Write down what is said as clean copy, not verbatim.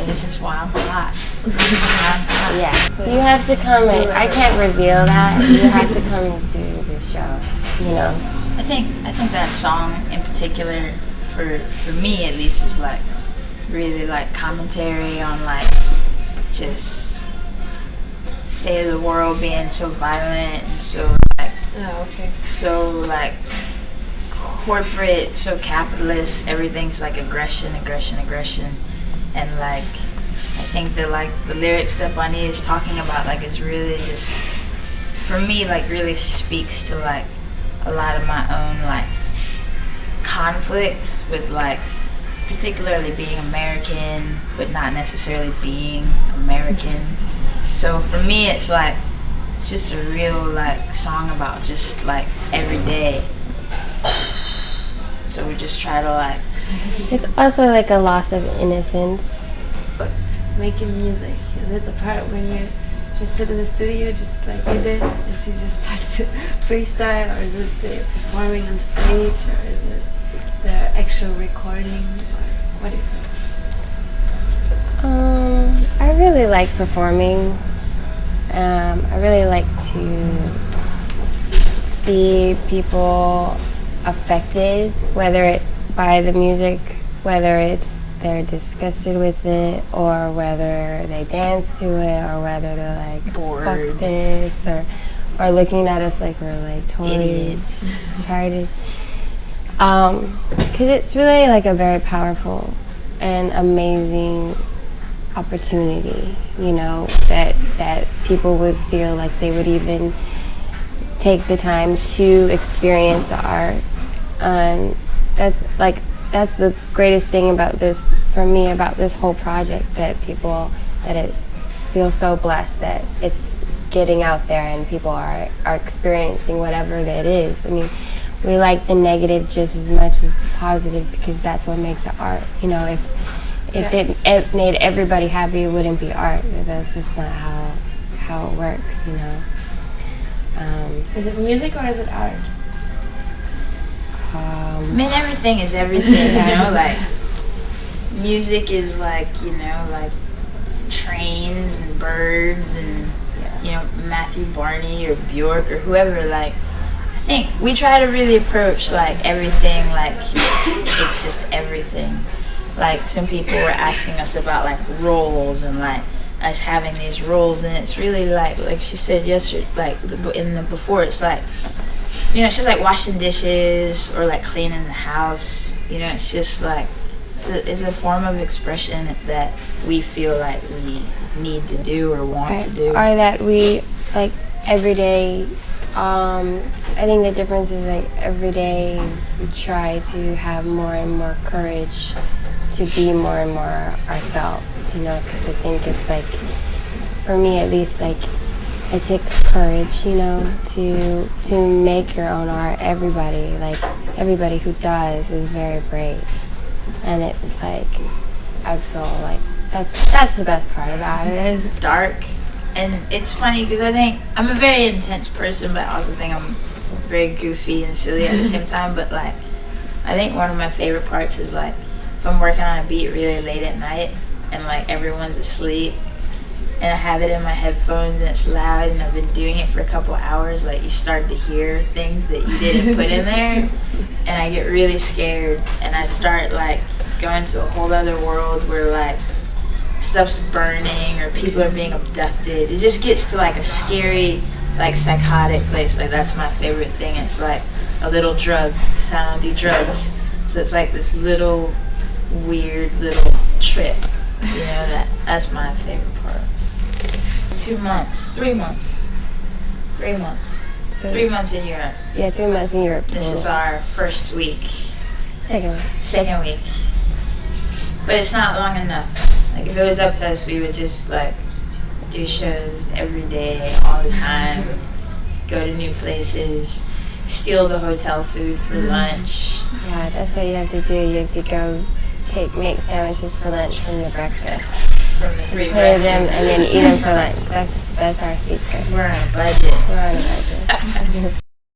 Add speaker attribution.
Speaker 1: This is why I'm hot.
Speaker 2: Yeah, you have to come in. I can't reveal that. You have to come to the show, you know.
Speaker 1: I think that song in particular, for me at least, is like really like commentary on like just state of the world being so violent and so like so like corporate, so capitalist. Everything's like aggression, and like I think that like the lyrics that Bunny is talking about like is really just, for me, like really speaks to like a lot of my own like conflicts with like particularly being American but not necessarily being American. So for me it's like it's just a real like song about just like every day. So we just try to like,
Speaker 2: it's also like a loss of innocence.
Speaker 3: Making music, is it the part when you just sit in the studio just like you did and you just start to freestyle, or is it the performing on stage, or is it the actual recording, or what is it?
Speaker 2: I really like performing. I really like to see people affected, whether it by the music, whether it's they're disgusted with it, or whether they dance to it, or whether they're like
Speaker 1: bored,
Speaker 2: fuck this, or looking at us like we're like totally retarded. Because it's really like a very powerful and amazing opportunity, you know, that people would feel like they would even take the time to experience art. And that's the greatest thing about this, for me, about this whole project, that it feels so blessed that it's getting out there and people are experiencing whatever that is. I mean, we like the negative just as much as the positive, because that's what makes it art. You know, if it made everybody happy, it wouldn't be art. That's just not how it works, you know.
Speaker 3: Is it music or is it art?
Speaker 1: I mean, everything is everything, you know, like music is like, you know, like trains and birds and, you know, Matthew Barney or Bjork or whoever. Like, I think we try to really approach like everything like it's just everything. Like, some people were asking us about like roles and like us having these roles, and it's really like she said yesterday, like before, it's like, you know, it's just like washing dishes or like cleaning the house. You know, it's just like it's a form of expression that we feel like we need to do or want to do.
Speaker 2: Or that we like every day. I think the difference is like every day we try to have more and more courage to be more and more ourselves. You know, because I think it's like, for me at least, like, it takes courage, you know, to make your own art. Everybody who does is very brave, and it's like, I feel like that's the best part about it.
Speaker 1: It's dark, and it's funny because I think I'm a very intense person, but I also think I'm very goofy and silly at the same time. But like, I think one of my favorite parts is like, if I'm working on a beat really late at night and like everyone's asleep, and I have it in my headphones and it's loud and I've been doing it for a couple hours, like you start to hear things that you didn't put in there, and I get really scared and I start like going to a whole other world where like stuff's burning or people are being abducted. It just gets to like a scary, like psychotic place. Like, that's my favorite thing. It's like a little drug, because I don't do drugs, so it's like this little weird little trip, you know. That's my favorite part. 2 months, 3 months, 3 months. So 3 months in Europe.
Speaker 2: Yeah, 3 months in Europe.
Speaker 1: This is our first week.
Speaker 2: Second week.
Speaker 1: But it's not long enough. Like, if it was up to us, we would just like do shows every day, all the time, go to new places, steal the hotel food for lunch.
Speaker 2: Yeah, that's what you have to do. You have to go make sandwiches for lunch from the breakfast.
Speaker 1: From the free
Speaker 2: Put
Speaker 1: breakfast.
Speaker 2: them and then eat them for lunch. That's our secret.
Speaker 1: Because we're on a budget.
Speaker 2: We're on a budget.